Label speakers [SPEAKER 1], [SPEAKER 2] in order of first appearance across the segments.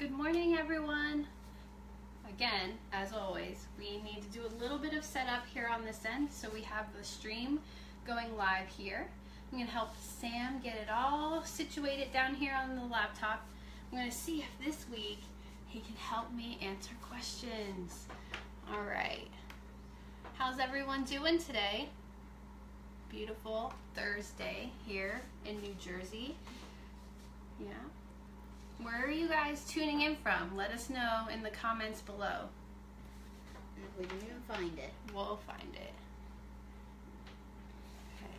[SPEAKER 1] Good morning, everyone. Again, as always, we need to do a little bit of setup here on this end. So we have the stream going live here. I'm going to help Sam get it all situated down here on the laptop. I'm going to see if this week he can help me answer questions. All right. How's everyone doing today? Beautiful Thursday here in New Jersey. Yeah. Where are you guys tuning in from? Let us know in the comments below.
[SPEAKER 2] We didn't even find it.
[SPEAKER 1] We'll find it. Okay.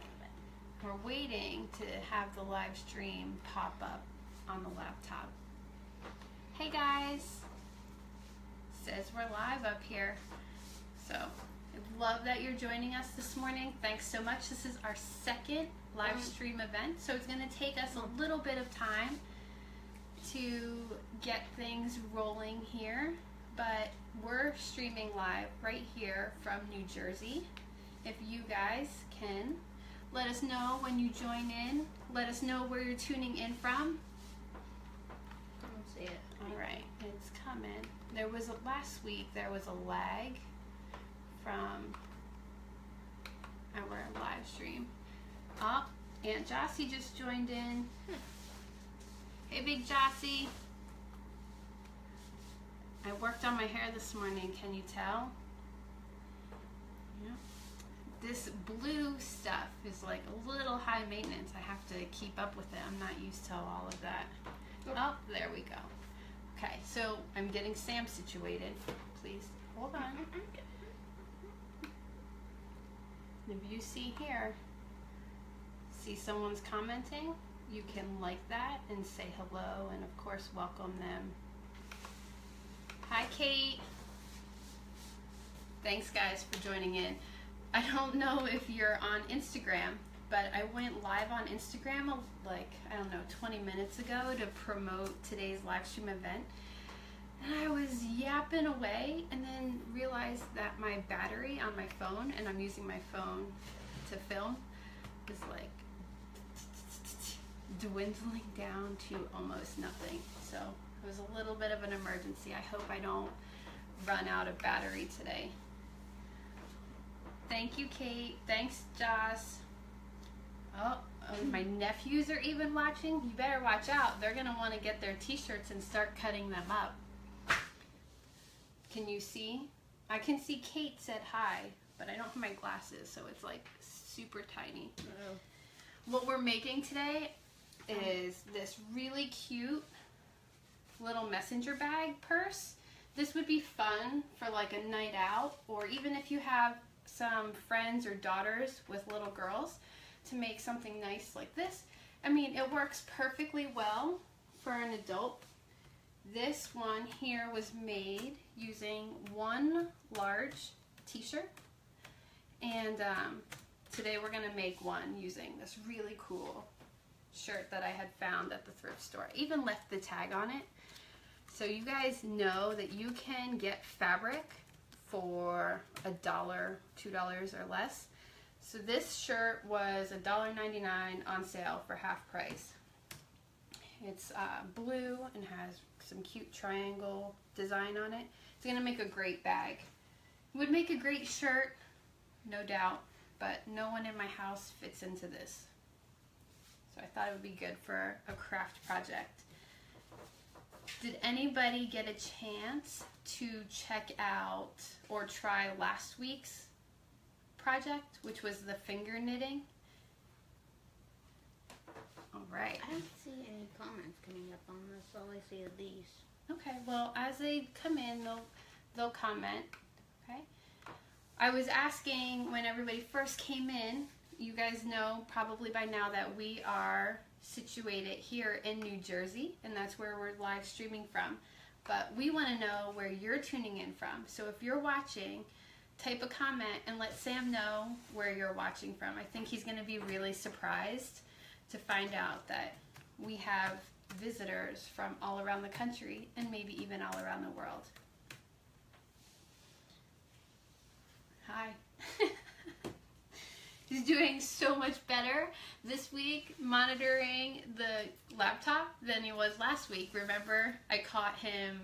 [SPEAKER 1] We're waiting to have the live stream pop up on the laptop. Hey guys. Says we're live up here. So I love that you're joining us this morning. Thanks so much. This is our second live stream event, so it's going to take us a little bit of time to get things rolling here, but we're streaming live right here from New Jersey. If you guys can let us know when you join in, let us know where you're tuning in from.
[SPEAKER 2] I don't see it.
[SPEAKER 1] All right, it's coming. Last week there was a lag from our live stream. Oh, Aunt Jossie just joined in. Hey, Big Jossie. I worked on my hair this morning, can you tell? Yeah. This blue stuff is like a little high maintenance. I have to keep up with it. I'm not used to all of that. Oh, there we go. Okay, so I'm getting Sam situated. Please, hold on. If you see here, see someone's commenting, you can like that and say hello and of course welcome them. Hi Kate. Thanks guys for joining in. I don't know if you're on Instagram, but I went live on Instagram like, I don't know, 20 minutes ago to promote today's live stream event. And I was yapping away and then realized that my battery on my phone, and I'm using my phone to film, is like dwindling down to almost nothing. So it was a little bit of an emergency. I hope I don't run out of battery today. Thank you, Kate. Thanks, Joss. Oh, my nephews are even watching. You better watch out. They're gonna want to get their t-shirts and start cutting them up. Can you see? I can see Kate said hi, but I don't have my glasses, so it's like super tiny.
[SPEAKER 2] Uh-oh.
[SPEAKER 1] What we're making today is this really cute little messenger bag purse. This would be fun for like a night out, or even if you have some friends or daughters with little girls, to make something nice like this. I mean, it works perfectly well for an adult. This one here was made using one large t-shirt, and today we're going to make one using this really cool shirt that I had found at the thrift store. I even left the tag on it, so you guys know that you can get fabric for $1, $2 or less. So this shirt was $1.99 on sale for half price. It's blue and has some cute triangle design on it. It's gonna make a great bag. It would make a great shirt, no doubt, but no one in my house fits into this. So I thought it would be good for a craft project. Did anybody get a chance to check out or try last week's project, which was the finger knitting? All right.
[SPEAKER 2] I don't see any comments coming up on this. All I see are these.
[SPEAKER 1] Okay, well, as they come in, they'll comment. Okay. I was asking when everybody first came in, you guys know probably by now that we are situated here in New Jersey, and that's where we're live streaming from. But we want to know where you're tuning in from. So if you're watching, type a comment and let Sam know where you're watching from. I think he's going to be really surprised to find out that we have visitors from all around the country and maybe even all around the world. Hi. He's doing so much better this week monitoring the laptop than he was last week. Remember, I caught him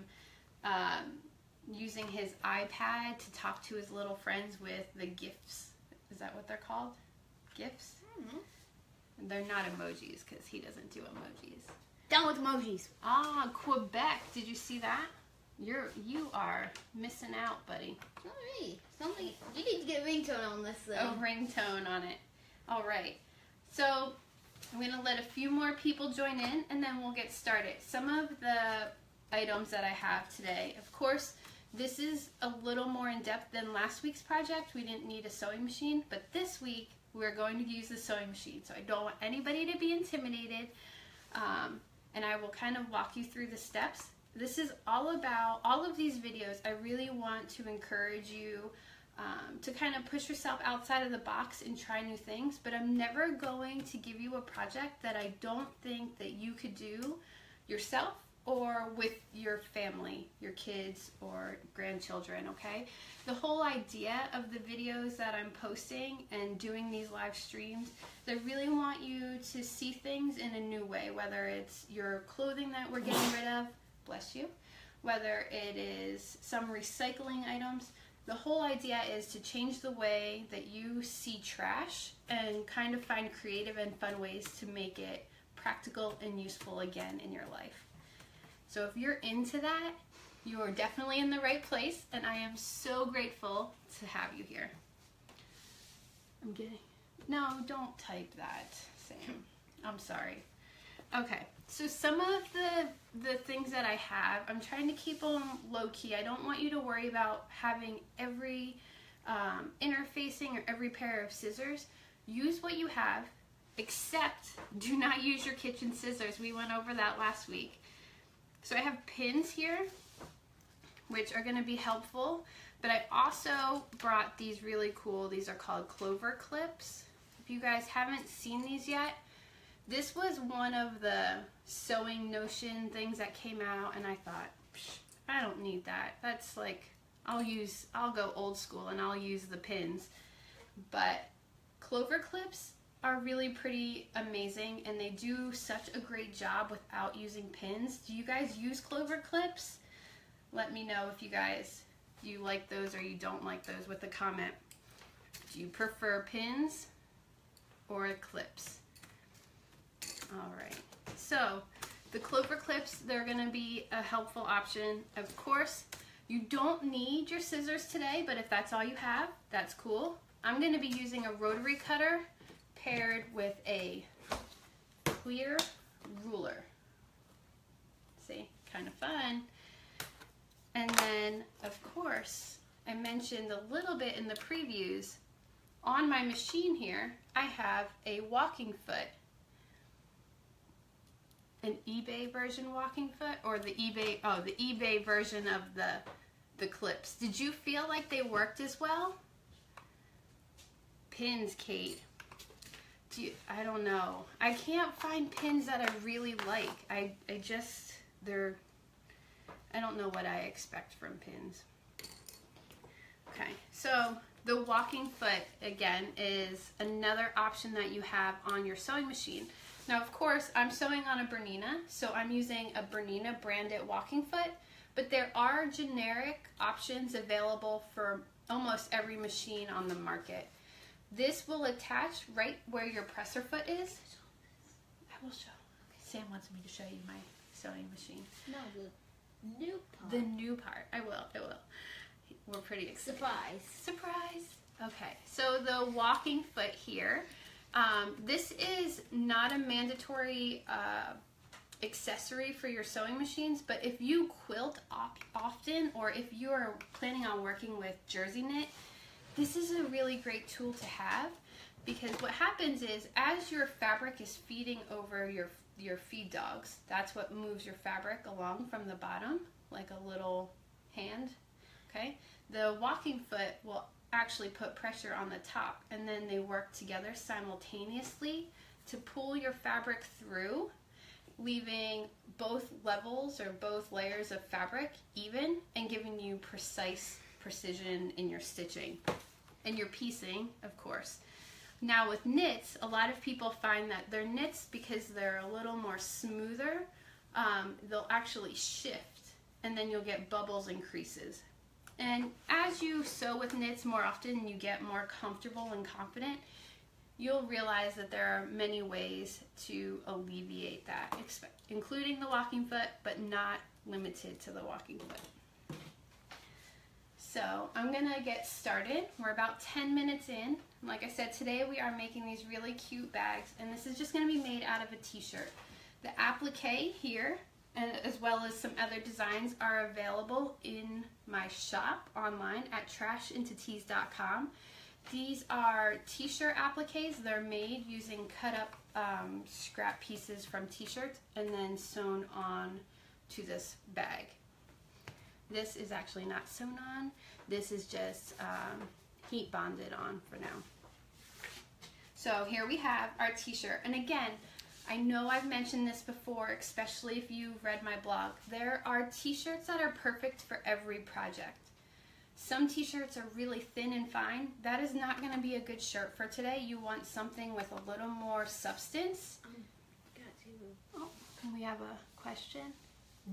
[SPEAKER 1] using his iPad to talk to his little friends with the GIFs. Is that what they're called? GIFs? Mm-hmm. They're not emojis because he doesn't do emojis.
[SPEAKER 2] Done with emojis.
[SPEAKER 1] Ah, Quebec. Did you see that? You are missing out, buddy.
[SPEAKER 2] Sorry. Something you need to get a ringtone on this thing.
[SPEAKER 1] A ringtone on it. All right. So I'm going to let a few more people join in, and then we'll get started. Some of the items that I have today, of course, this is a little more in depth than last week's project. We didn't need a sewing machine, but this week we're going to use the sewing machine. So I don't want anybody to be intimidated, and I will kind of walk you through the steps. This is all about, all of these videos, I really want to encourage you to kind of push yourself outside of the box and try new things, but I'm never going to give you a project that I don't think that you could do yourself or with your family, your kids or grandchildren, okay? The whole idea of the videos that I'm posting and doing these live streams, I really want you to see things in a new way, whether it's your clothing that we're getting rid of, bless you, whether it is some recycling items. The whole idea is to change the way that you see trash and kind of find creative and fun ways to make it practical and useful again in your life. So if you're into that, you are definitely in the right place, and I am so grateful to have you here. I'm getting, no, don't type that, Sam. I'm sorry. Okay, so some of the things that I have, I'm trying to keep them low-key. I don't want you to worry about having every interfacing or every pair of scissors. Use what you have, except do not use your kitchen scissors. We went over that last week. So I have pins here, which are going to be helpful, but I also brought these really cool, these are called clover clips. If you guys haven't seen these yet, this was one of the sewing notion things that came out, and I thought, I don't need that. That's like, I'll go old school and I'll use the pins. But clover clips are really pretty amazing, and they do such a great job without using pins. Do you guys use clover clips? Let me know if you like those or you don't like those with a comment. Do you prefer pins or clips? All right, so the clover clips, they're going to be a helpful option. Of course, you don't need your scissors today, but if that's all you have, that's cool. I'm going to be using a rotary cutter paired with a clear ruler. See, kind of fun. And then, of course, I mentioned a little bit in the previews, on my machine here, I have a walking foot. An eBay version walking foot, or the eBay version of the clips. Did you feel like they worked as well? Pins, Kate. I don't know. I can't find pins that I really like. I don't know what I expect from pins. Okay, so the walking foot, again, is another option that you have on your sewing machine. Now, of course, I'm sewing on a Bernina, so I'm using a Bernina branded walking foot, but there are generic options available for almost every machine on the market. This will attach right where your presser foot is. I will show. Sam wants me to show you my sewing machine.
[SPEAKER 2] No, the new part.
[SPEAKER 1] The new part. I will. We're pretty excited. Surprise. Okay, so the walking foot here, this is not a mandatory accessory for your sewing machines, but if you quilt often, or if you are planning on working with jersey knit, this is a really great tool to have, because what happens is as your fabric is feeding over your feed dogs, that's what moves your fabric along from the bottom, like a little hand, okay? The walking foot will actually put pressure on the top, and then they work together simultaneously to pull your fabric through, leaving both levels or both layers of fabric even and giving you precise precision in your stitching and your piecing, of course. Now with knits, a lot of people find that their knits, because they're a little more smoother, they'll actually shift, and then you'll get bubbles and creases. And as you sew with knits more often, you get more comfortable and confident, you'll realize that there are many ways to alleviate that, including the walking foot, but not limited to the walking foot. So I'm gonna get started. We're about 10 minutes in. Like I said, today we are making these really cute bags, and this is just gonna be made out of a t-shirt. The applique here, and as well as some other designs, are available in my shop online at trashintotees.com. These are t-shirt appliques. They're made using cut up scrap pieces from t-shirts and then sewn on to this bag. This is actually not sewn on. This is just heat bonded on for now. So here we have our t-shirt. And again, I know I've mentioned this before, especially if you've read my blog. There are t-shirts that are perfect for every project. Some t-shirts are really thin and fine. That is not going to be a good shirt for today. You want something with a little more substance. Oh, can we have a question?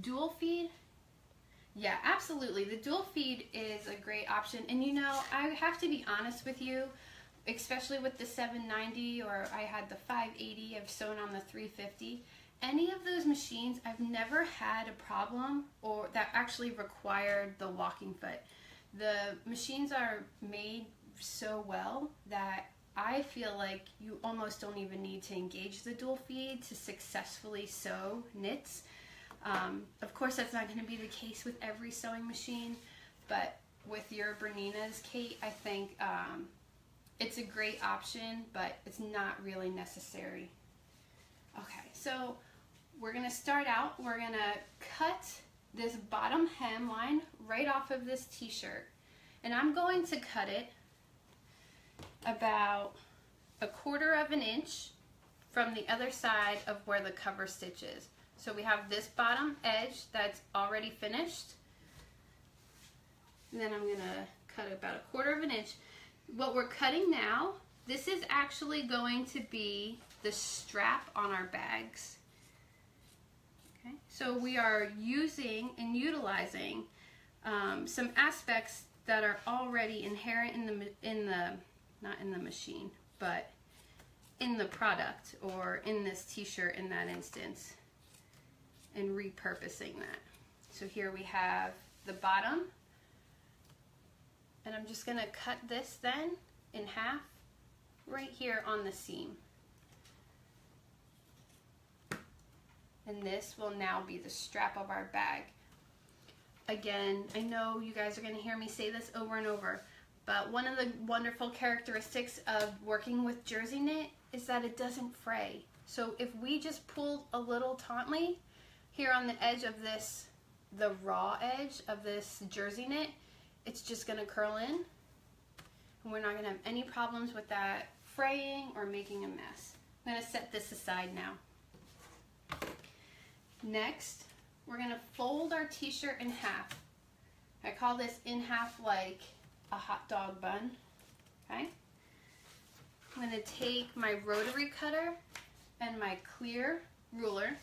[SPEAKER 1] Dual feed? Yeah, absolutely. The dual feed is a great option. And you know, I have to be honest with you, especially with the 790, or I had the 580, I've sewn on the 350. Any of those machines, I've never had a problem or that actually required the walking foot. The machines are made so well that I feel like you almost don't even need to engage the dual feed to successfully sew knits. Of course, that's not going to be the case with every sewing machine, but with your Bernina's, Kate, I think it's a great option, but it's not really necessary. Okay, so we're going to start out. We're going to cut this bottom hemline right off of this t-shirt, and I'm going to cut it about 1/4 of an inch from the other side of where the cover stitch is. So we have this bottom edge that's already finished, and then I'm going to cut about 1/4 of an inch. What we're cutting now, this is actually going to be the strap on our bags. Okay, so we are using and utilizing some aspects that are already inherent not in the machine, but in the product or in this t-shirt in that instance, and repurposing that. So here we have the bottom, and I'm just going to cut this then in half right here on the seam. And this will now be the strap of our bag. Again, I know you guys are going to hear me say this over and over, but one of the wonderful characteristics of working with jersey knit is that it doesn't fray. So if we just pull a little tautly here on the edge of this, the raw edge of this jersey knit, it's just going to curl in, and we're not going to have any problems with that fraying or making a mess. I'm going to set this aside now. Next, we're going to fold our t-shirt in half. I call this in half like a hot dog bun. Okay? I'm going to take my rotary cutter and my clear ruler.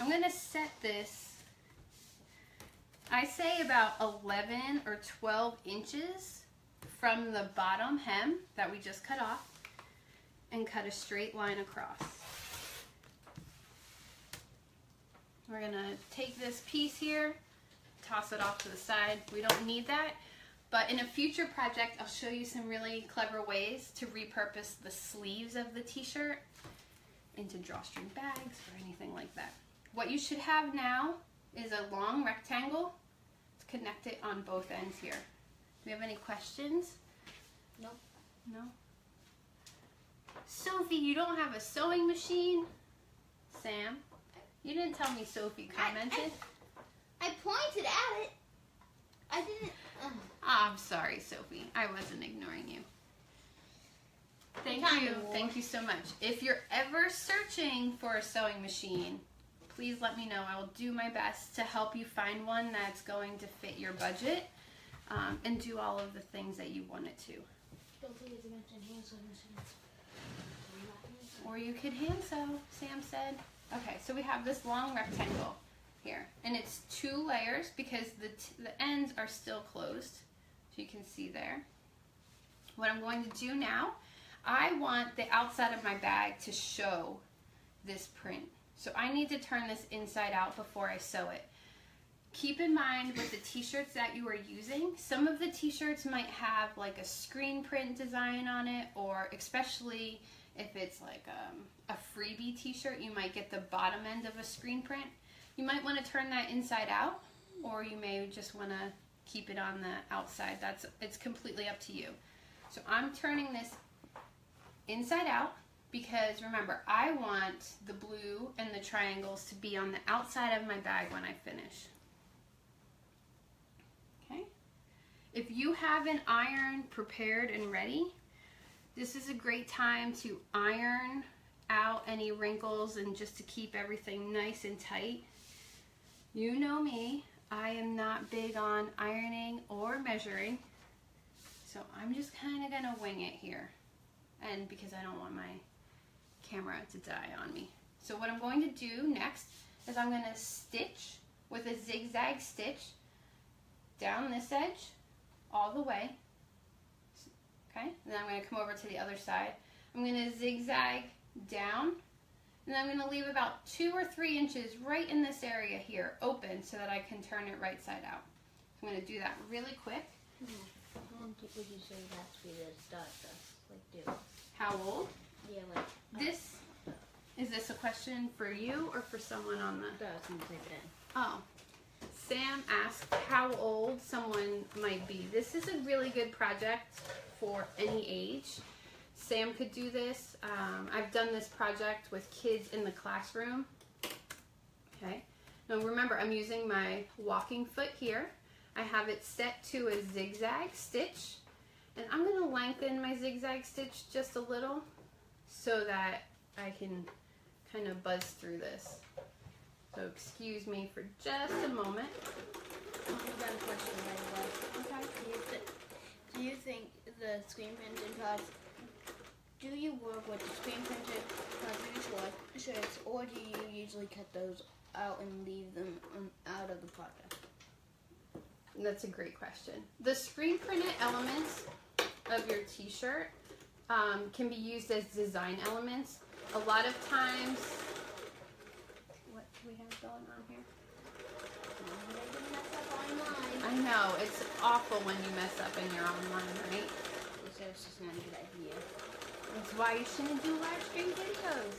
[SPEAKER 1] I'm going to set this, I say about 11 or 12 inches from the bottom hem that we just cut off, and cut a straight line across. We're going to take this piece here, toss it off to the side. We don't need that, but in a future project I'll show you some really clever ways to repurpose the sleeves of the t-shirt into drawstring bags or anything like that. What you should have now is a long rectangle to connect it on both ends here. Do we have any questions?
[SPEAKER 2] Nope.
[SPEAKER 1] No? Sophie, you don't have a sewing machine? Sam, you didn't tell me Sophie commented.
[SPEAKER 2] I pointed at it. I didn't.
[SPEAKER 1] I'm sorry, Sophie. I wasn't ignoring you. Thank you. Thank you so much. If you're ever searching for a sewing machine, please let me know. I will do my best to help you find one that's going to fit your budget and do all of the things that you want it to.
[SPEAKER 2] Don't forget to mention hand sewing machines.
[SPEAKER 1] Or you could hand sew, Sam said. Okay, so we have this long rectangle here, and it's 2 layers because the ends are still closed, so you can see there. What I'm going to do now, I want the outside of my bag to show this print. So I need to turn this inside out before I sew it. Keep in mind with the t-shirts that you are using, some of the t-shirts might have like a screen print design on it, or especially if it's like a freebie t-shirt, you might get the bottom end of a screen print. You might want to turn that inside out, or you may just want to keep it on the outside. It's completely up to you. So I'm turning this inside out because remember, I want the blue and the triangles to be on the outside of my bag when I finish. Okay. If you have an iron prepared and ready, this is a great time to iron out any wrinkles and just to keep everything nice and tight. You know me, I am not big on ironing or measuring, so I'm just kind of gonna wing it here, and because I don't want my camera to die on me. So what I'm going to do next is I'm going to stitch with a zigzag stitch down this edge all the way, okay, and then I'm going to come over to the other side. I'm going to zigzag down, and then I'm going to leave about 2 or 3 inches right in this area here open so that I can turn it right side out. I'm going to do that really quick.
[SPEAKER 2] How long would you say it has to be to start this? Like do?
[SPEAKER 1] How old?
[SPEAKER 2] Yeah, like
[SPEAKER 1] This, is this a question for you or for someone on the... Oh, Sam asked how old someone might be. This is a really good project for any age. Sam could do this. I've done this project with kids in the classroom. Okay. Now remember, I'm using my walking foot here. I have it set to a zigzag stitch, and I'm going to lengthen my zigzag stitch just a little so that I can kind of buzz through this. So excuse me for just a moment.
[SPEAKER 2] I've got a question right away. Okay. Do you think the screen printed cards, do you work with the screen printed shirts, or do you usually cut those out and leave them out of the project?
[SPEAKER 1] That's a great question. The screen printed elements of your t-shirt can be used as design elements. A lot of times, what do we have going on here? I know, it's awful when you mess up and you're online, right?
[SPEAKER 2] So it's just not a good idea.
[SPEAKER 1] That's why you shouldn't do live stream videos.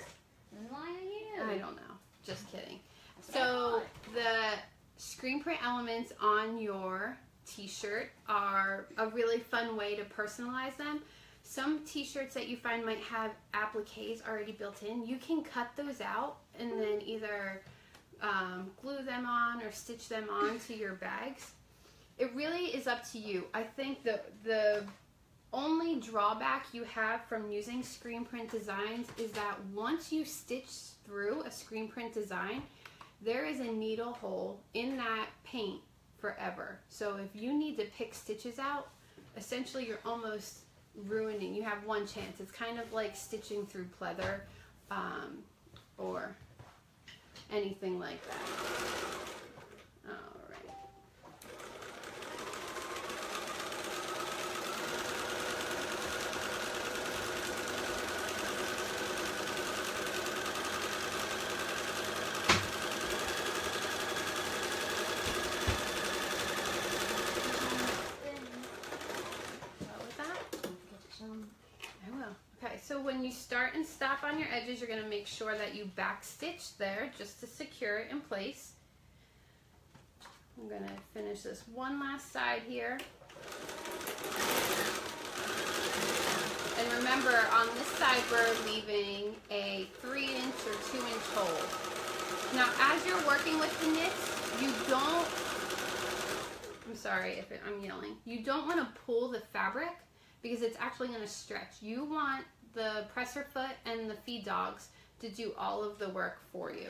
[SPEAKER 2] Then why are you?
[SPEAKER 1] I don't know, just kidding. So the screen print elements on your t-shirt are a really fun way to personalize them. Some t-shirts that you find might have appliques already built in. You can cut those out and then either glue them on or stitch them onto your bags. It really is up to you. I think the only drawback you have from using screen print designs is that once you stitch through a screen print design, there is a needle hole in that paint forever. So if you need to pick stitches out, essentially you're almost ruining. You have one chance. It's kind of like stitching through pleather or anything like that. All right. So when you start and stop on your edges, you're going to make sure that you back stitch there just to secure it in place. I'm going to finish this one last side here. And remember, on this side we're leaving a 3-inch or 2-inch hole. Now as you're working with the knits, you don't, I'm sorry if I'm yelling, you don't want to pull the fabric because it's actually going to stretch. You want the presser foot and the feed dogs to do all of the work for you.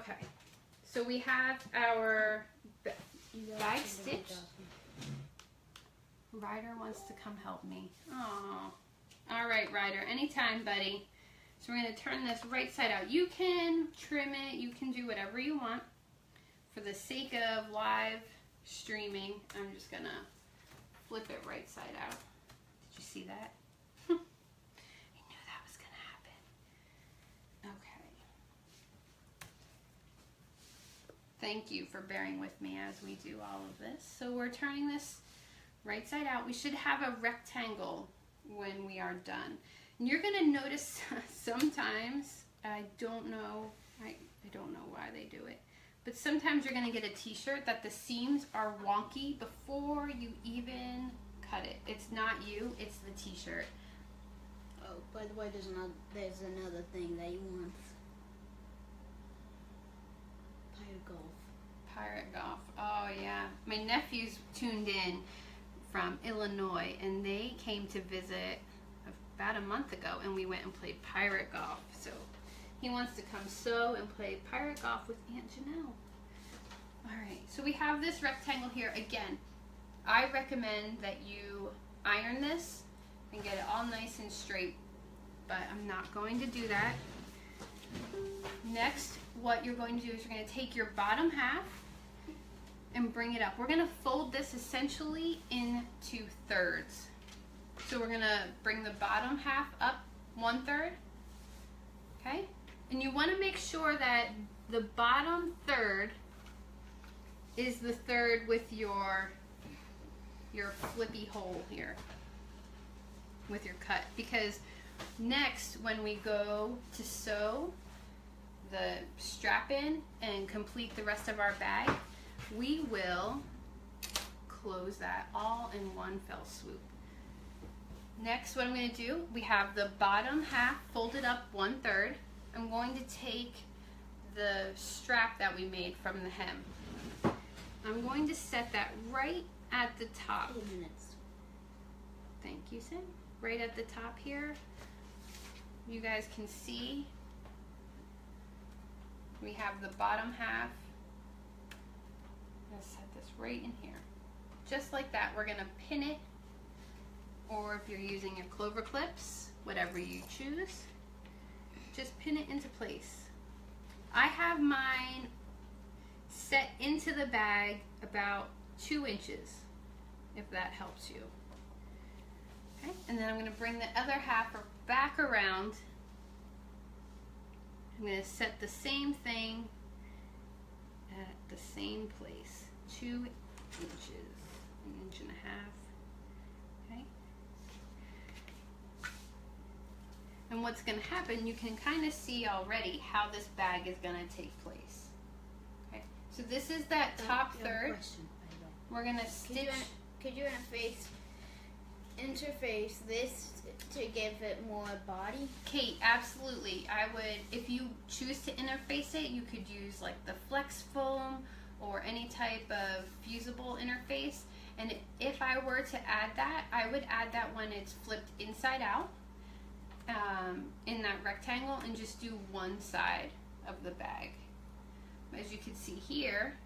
[SPEAKER 1] Okay, so we have our bag stitch. Ryder wants to come help me. Oh, all right, Ryder, anytime, buddy. So we're going to turn this right side out. You can trim it, you can do whatever you want. For the sake of live streaming, I'm just going to flip it right side out. Did you see that? I knew that was going to happen. Okay. Thank you for bearing with me as we do all of this. So we're turning this right side out. We should have a rectangle when we are done. And you're going to notice sometimes, I don't know why they do it, but sometimes you're going to get a t-shirt that the seams are wonky before you even cut it. It's not you, it's the t-shirt.
[SPEAKER 2] Oh, by the way, there's another thing that you want.
[SPEAKER 1] Pirate golf. Oh yeah. My nephews tuned in from Illinois and they came to visit about a month ago and we went and played pirate golf. So he wants to come sew and play pirate golf with Aunt Jenelle. Alright, so we have this rectangle here. Again, I recommend that you iron this and get it all nice and straight, but I'm not going to do that. Next, what you're going to do is you're going to take your bottom half and bring it up. We're going to fold this essentially into thirds. So we're going to bring the bottom half up 1/3, okay? And you want to make sure that the bottom third is the third with your flippy hole here with your cut, because next when we go to sew the strap in and complete the rest of our bag, we will close that all in one fell swoop. Next, what I'm going to do, we have the bottom half folded up 1/3. I'm going to take the strap that we made from the hem. I'm going to set that right at the top.
[SPEAKER 2] 8 minutes.
[SPEAKER 1] Thank you, Sam. Right at the top here. You guys can see we have the bottom half. I'm going to set this right in here. Just like that, we're going to pin it, or if you're using your clover clips, whatever you choose, just pin it into place. I have mine set into the bag about 2 inches, if that helps you. Okay, and then I'm going to bring the other half back around. I'm going to set the same thing at the same place, 2 inches, 1.5 inches. Okay. And what's going to happen, you can kind of see already how this bag is going to take place. Okay. So this is that top third. We're going to stitch.
[SPEAKER 2] Could you interface this to give it more body?
[SPEAKER 1] Kate, absolutely. I would, if you choose to interface it, you could use like the flex foam or any type of fusible interface. And if I were to add that, I would add that when it's flipped inside out in that rectangle, and just do one side of the bag. As you can see here,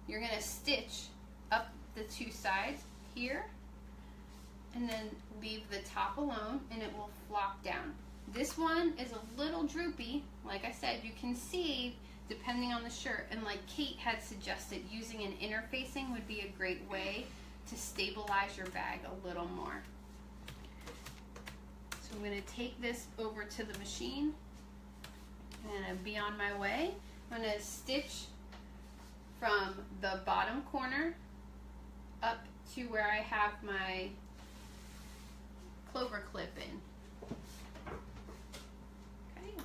[SPEAKER 1] you're going to stitch up the 2 sides here and then leave the top alone, and it will flop down. This one is a little droopy. Like I said, you can see depending on the shirt, and like Kate had suggested, using an interfacing would be a great way to stabilize your bag a little more. So I'm going to take this over to the machine and be on my way. I'm going to stitch from the bottom corner up to where I have my clover clip in. Okay.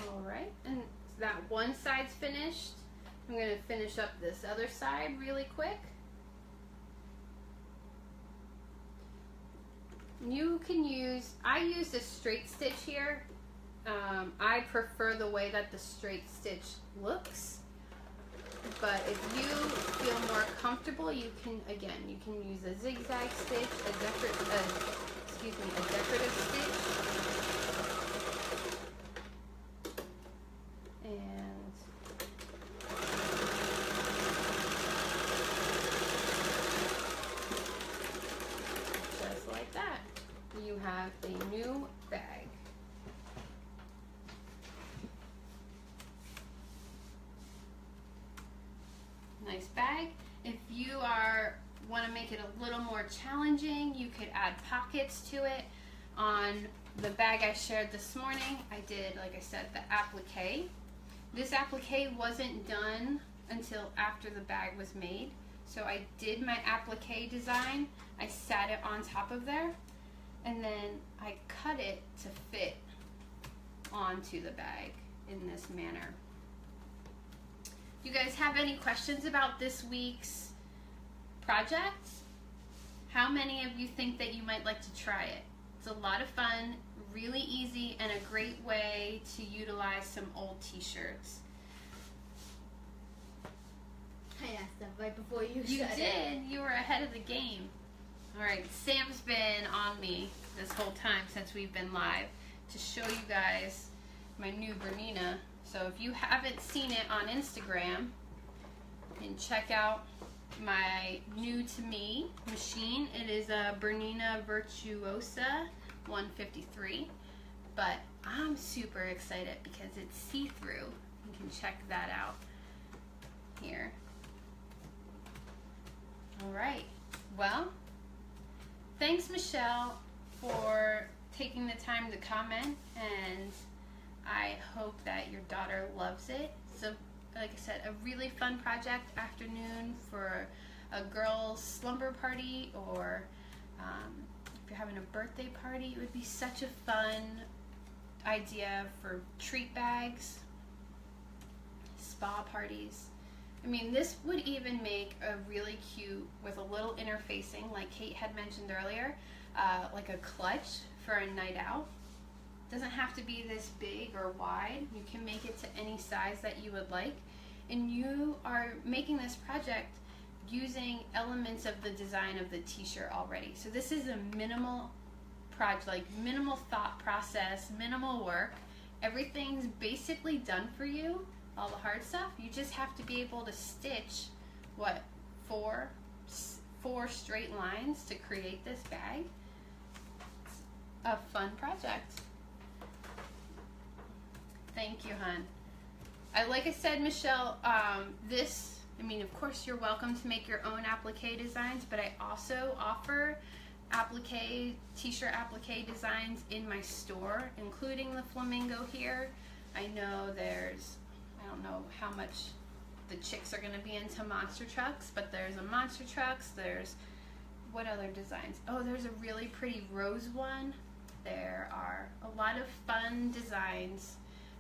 [SPEAKER 1] All right, and that one side's finished. I'm going to finish up this other side really quick. You can use, I use a straight stitch here. I prefer the way that the straight stitch looks. But if you feel more comfortable, you can, again, you can use a zigzag stitch, a decorative stitch. And just like that, you have a new bag. Nice bag. If you want to make it a little more challenging, you could add pockets to it. On the bag I shared this morning, I did, like I said, the applique. This applique wasn't done until after the bag was made. So I did my applique design, I sat it on top of there, and then I cut it to fit onto the bag in this manner. You guys have any questions about this week's project? How many of you think that you might like to try it? It's a lot of fun, really easy, and a great way to utilize some old t-shirts.
[SPEAKER 2] I asked them right before you said
[SPEAKER 1] You
[SPEAKER 2] it.
[SPEAKER 1] did. You were ahead of the game. All right, Sam's been on me this whole time since we've been live to show you guys my new Bernina. So if you haven't seen it on Instagram, you can check out my new to me machine. It is a Bernina Virtuosa 153, but I'm super excited because it's see-through. You can check that out here. All right, well, thanks Michelle for taking the time to comment, and I hope that your daughter loves it. So, like I said, a really fun project afternoon for a girls' slumber party, or if you're having a birthday party, it would be such a fun idea for treat bags, spa parties. I mean, this would even make a really cute, with a little interfacing, like Kate had mentioned earlier, like a clutch for a night out. Doesn't have to be this big or wide. You can make it to any size that you would like. And you are making this project using elements of the design of the t-shirt already. So this is a minimal project, like minimal thought process, minimal work. Everything's basically done for you, all the hard stuff. You just have to be able to stitch, what, four straight lines to create this bag. It's a fun project. Thank you, hon. Like I said, Michelle, I mean, of course, you're welcome to make your own applique designs, but I also offer t-shirt applique designs in my store, including the flamingo here. I know I don't know how much the chicks are going to be into monster trucks, but there's a monster trucks, there's, what other designs? Oh, there's a really pretty rose one. There are a lot of fun designs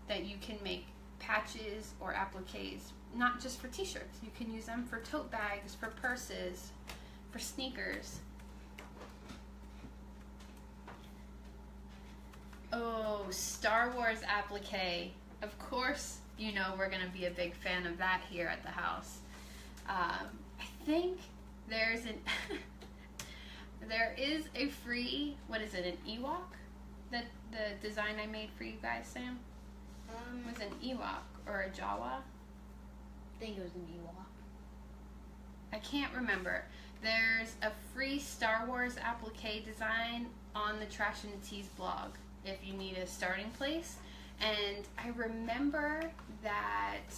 [SPEAKER 1] that you can make patches or appliques, not just for t-shirts. You can use them for tote bags, for purses, for sneakers. Oh, Star Wars applique. Of course, you know we're going to be a big fan of that here at the house. I think there is a free, what is it, an Ewok? The design I made for you guys, Sam? Was an Ewok or a Jawa?
[SPEAKER 2] I think it was an Ewok.
[SPEAKER 1] I can't remember. There's a free Star Wars applique design on the Trash and Tease blog if you need a starting place. And I remember that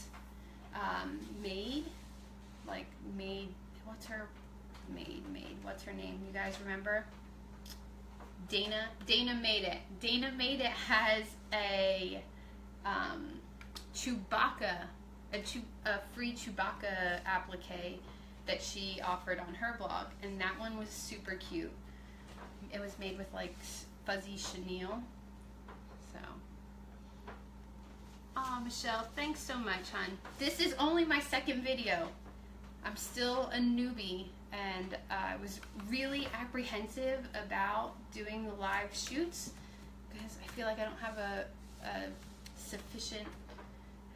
[SPEAKER 1] what's her name? You guys remember? Dana Made It. Dana Made It has a Chewbacca, a free Chewbacca applique that she offered on her blog, and that one was super cute. It was made with like fuzzy chenille. So, oh, Michelle, thanks so much, hon. This is only my second video. I'm still a newbie, and I was really apprehensive about doing the live shoots because I feel like I don't have a sufficient,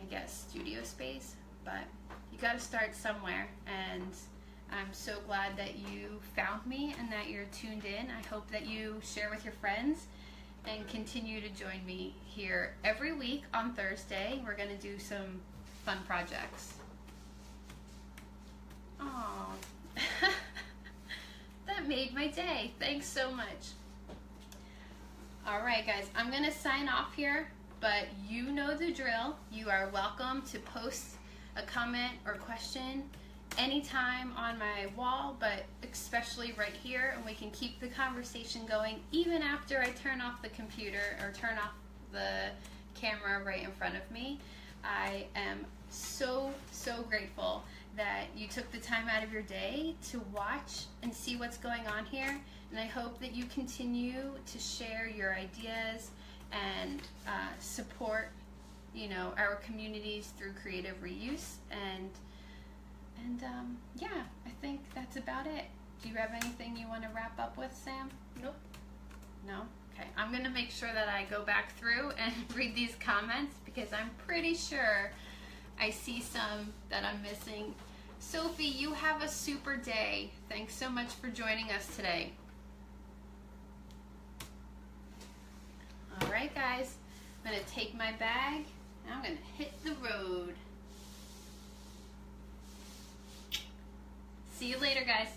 [SPEAKER 1] I guess, studio space, but you got to start somewhere, and I'm so glad that you found me and that you're tuned in. I hope that you share with your friends and continue to join me here every week on Thursday. We're going to do some fun projects. Oh, that made my day. Thanks so much. All right, guys, I'm going to sign off here, but you know the drill. You are welcome to post a comment or question anytime on my wall, but especially right here, and we can keep the conversation going even after I turn off the computer or turn off the camera right in front of me. I am so grateful that you took the time out of your day to watch and see what's going on here, and I hope that you continue to share your ideas and support, you know, our communities through creative reuse. And yeah, I think that's about it. Do you have anything you want to wrap up with, Sam?
[SPEAKER 2] Nope.
[SPEAKER 1] No? Okay, I'm going to make sure that I go back through and read these comments because I'm pretty sure I see some that I'm missing. Sophie, you have a super day. Thanks so much for joining us today. All right, guys, I'm going to take my bag and I'm going to hit the road. See you later, guys.